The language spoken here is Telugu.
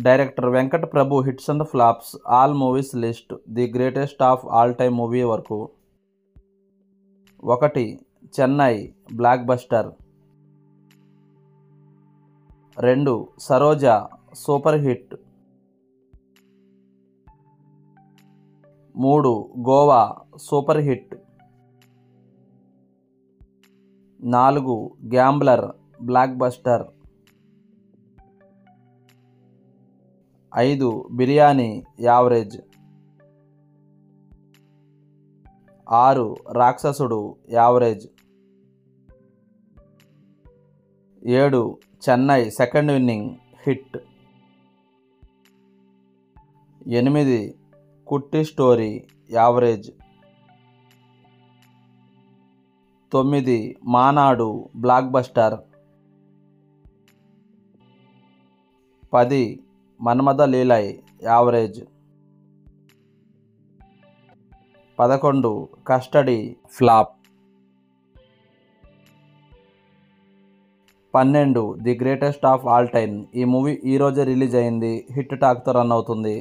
Director Venkat Prabhu hits and flops, all movies list, the greatest of all time movie వరకు. 1. Chennai blockbuster. 2. Saroja super hit. 3. Goa super hit. 4. Gambler blockbuster. 5. Biryani average. 6. Rakshasudu average. 7. Chennai second inning hit. 8. Kutty story average. 9. Maanaadu blockbuster. 10. Manmatha Leelai average. 11. Custody flop. 12. The greatest of all time. ఈ మూవీ ఈరోజే రిలీజ్ అయింది. హిట్ టాక్తో రన్ అవుతుంది.